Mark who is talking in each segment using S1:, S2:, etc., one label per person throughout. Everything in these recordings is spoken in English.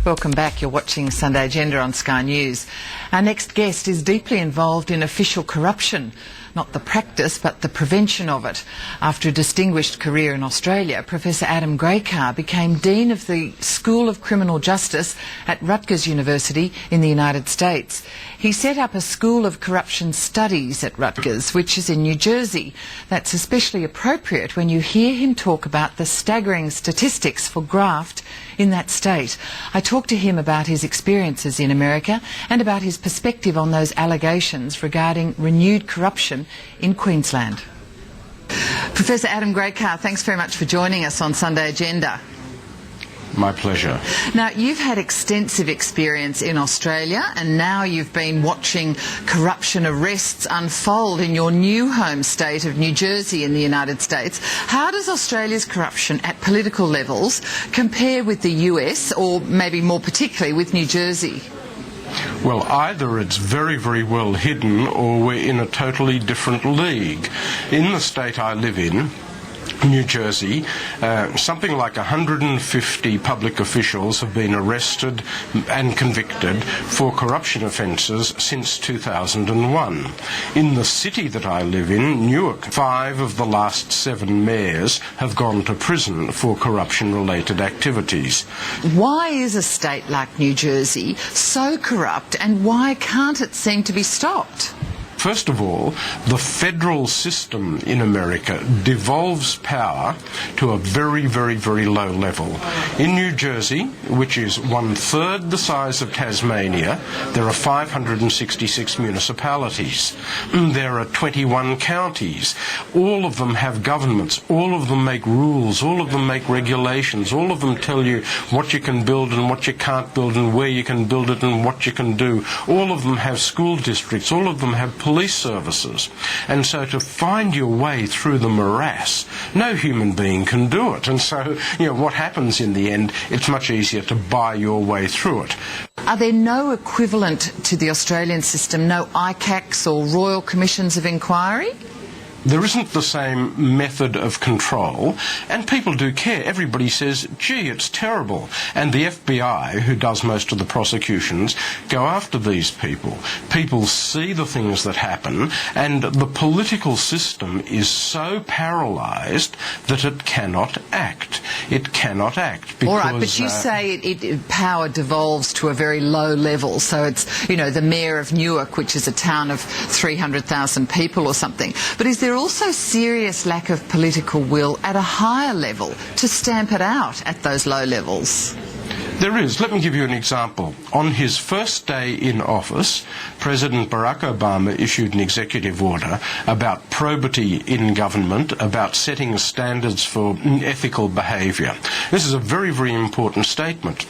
S1: Welcome back. You're watching Sunday Agenda on Sky News. Our next guest is deeply involved in official corruption. Not the practice, but the prevention of it. After a distinguished career in Australia, Professor Adam Graycar became Dean of the School of Criminal Justice at Rutgers University in the United States. He set up a School of Corruption Studies at Rutgers, which is in New Jersey. That's especially appropriate when you hear him talk about the staggering statistics for graft in that state. I talked to him about his experiences in America and about his perspective on those allegations regarding renewed corruption in Queensland. Professor Adam Graycar, thanks very much for joining us on Sunday Agenda.
S2: My pleasure.
S1: Now, you've had extensive experience in Australia and now you've been watching corruption arrests unfold in your new home state of New Jersey in the United States. How does Australia's corruption at political levels compare with the US, or maybe more particularly with New Jersey?
S2: Well, either it's very, very well hidden or we're in a totally different league. In the state I live in, New Jersey, something like 150 public officials have been arrested and convicted for corruption offences since 2001. In the city that I live in, Newark, 5 of the last 7 mayors have gone to prison for corruption-related activities.
S1: Why is a state like New Jersey so corrupt, and why can't it seem to be stopped?
S2: First of all, the federal system in America devolves power to a very, very, very low level. In New Jersey, which is 1/3 the size of Tasmania, there are 566 municipalities. There are 21 counties. All of them have governments. All of them make rules. All of them make regulations. All of them tell you what you can build and what you can't build and where you can build it and what you can do. All of them have school districts. All of them have police services. And so to find your way through the morass, no human being can do it. And so, what happens in the end, it's much easier to buy your way through it.
S1: Are there no equivalent to the Australian system, no ICACs or Royal Commissions of Inquiry?
S2: There isn't the same method of control, and people do care. Everybody says, gee, it's terrible. And the FBI, who does most of the prosecutions, go after these people. People see the things that happen, and the political system is so paralysed that it cannot act. It cannot act because...
S1: All right, but you say power devolves to a very low level, so it's, the mayor of Newark, which is a town of 300,000 people or something. But is there also serious lack of political will at a higher level to stamp it out at those low levels?
S2: There is. Let me give you an example. On his first day in office, President Barack Obama issued an executive order about probity in government, about setting standards for ethical behaviour. This is a very, very important statement.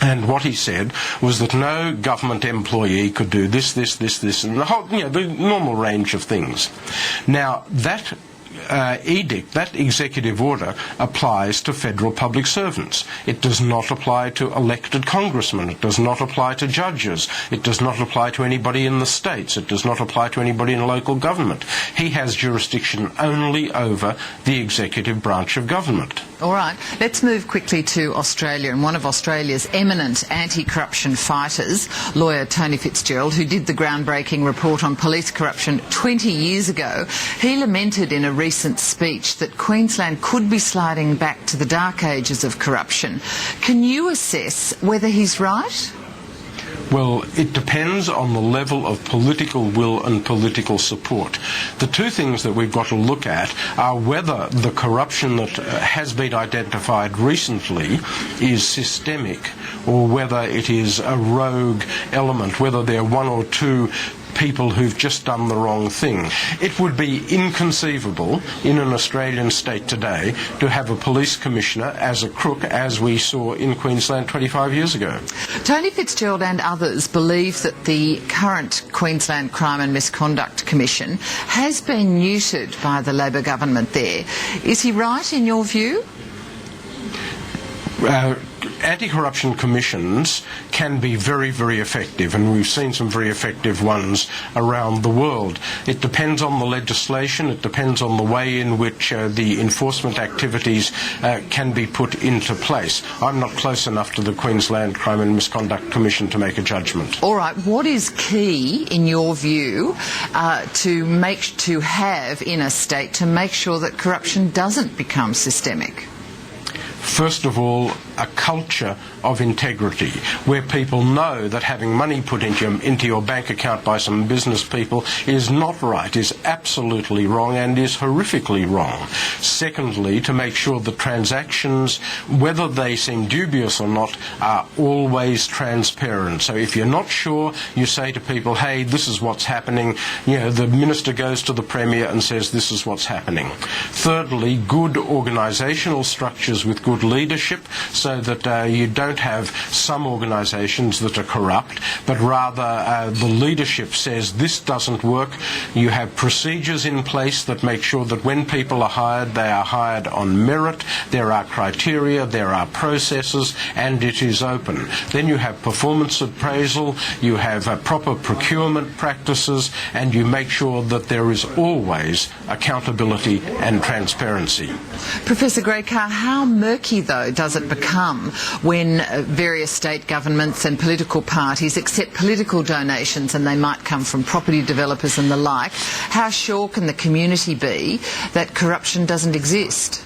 S2: And what he said was that no government employee could do this, and the whole, the normal range of things. Now, that edict, that executive order, applies to federal public servants. It does not apply to elected congressmen. It does not apply to judges. It does not apply to anybody in the states. It does not apply to anybody in local government. He has jurisdiction only over the executive branch of government.
S1: All right, let's move quickly to Australia, and one of Australia's eminent anti-corruption fighters, lawyer Tony Fitzgerald, who did the groundbreaking report on police corruption 20 years ago, he lamented in a recent speech that Queensland could be sliding back to the dark ages of corruption. Can you assess whether he's right?
S2: Well, it depends on the level of political will and political support. The two things that we've got to look at are whether the corruption that has been identified recently is systemic or whether it is a rogue element, whether there are one or two people who've just done the wrong thing. It would be inconceivable in an Australian state today to have a police commissioner as a crook as we saw in Queensland 25 years ago.
S1: Tony Fitzgerald and others believe that the current Queensland Crime and Misconduct Commission has been neutered by the Labor government there. Is he right in your view?
S2: anti-corruption commissions can be very, very effective, and we've seen some very effective ones around the world. It depends on the legislation, it depends on the way in which the enforcement activities can be put into place. I'm not close enough to the Queensland Crime and Misconduct Commission to make a judgment.
S1: All right, what is key, in your view, to have in a state to make sure that corruption doesn't become systemic?
S2: First of all, a culture of integrity, where people know that having money put into your bank account by some business people is not right, is absolutely wrong, and is horrifically wrong. Secondly, to make sure that transactions, whether they seem dubious or not, are always transparent. So if you're not sure, you say to people, hey, this is what's happening. You know, the minister goes to the Premier and says, this is what's happening. Thirdly, good organisational structures with good leadership, so that you don't have some organisations that are corrupt, but rather the leadership says this doesn't work. You have procedures in place that make sure that when people are hired, they are hired on merit, there are criteria, there are processes, and it is open. Then you have performance appraisal, you have proper procurement practices, and you make sure that there is always accountability and transparency.
S1: Professor Graycar, how murky, though, does it become when various state governments and political parties accept political donations, and they might come from property developers and the like? How sure can the community be that corruption doesn't exist?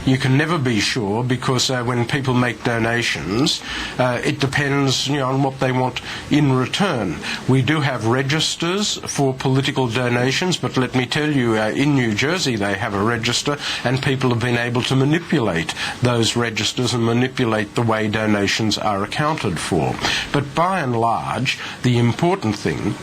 S2: You can never be sure, because when people make donations, it depends on what they want in return. We do have registers for political donations, but let me tell you, in New Jersey they have a register, and people have been able to manipulate those registers and manipulate the way donations are accounted for. But by and large, the important thing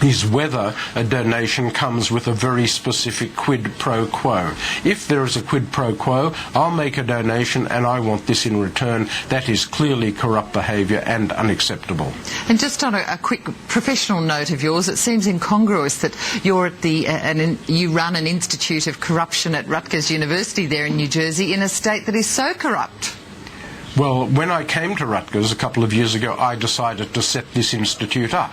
S2: is whether a donation comes with a very specific quid pro quo. If there is a quid pro quo, I'll make a donation and I want this in return, that is clearly corrupt behaviour and unacceptable.
S1: And just on a quick professional note of yours, it seems incongruous that you're at you run an Institute of Corruption at Rutgers University there in New Jersey, in a state that is so corrupt.
S2: Well, when I came to Rutgers a couple of years ago, I decided to set this institute up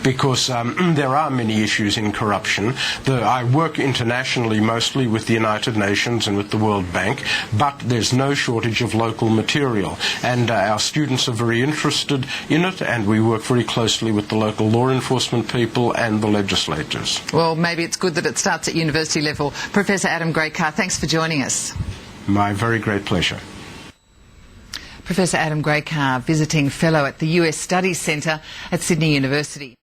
S2: because there are many issues in corruption. I work internationally, mostly with the United Nations and with the World Bank, but there's no shortage of local material. And our students are very interested in it, and we work very closely with the local law enforcement people and the legislators.
S1: Well, maybe it's good that it starts at university level. Professor Adam Graycar, thanks for joining us.
S2: My very great pleasure.
S1: Professor Adam Graycar, visiting fellow at the US Studies Centre at Sydney University.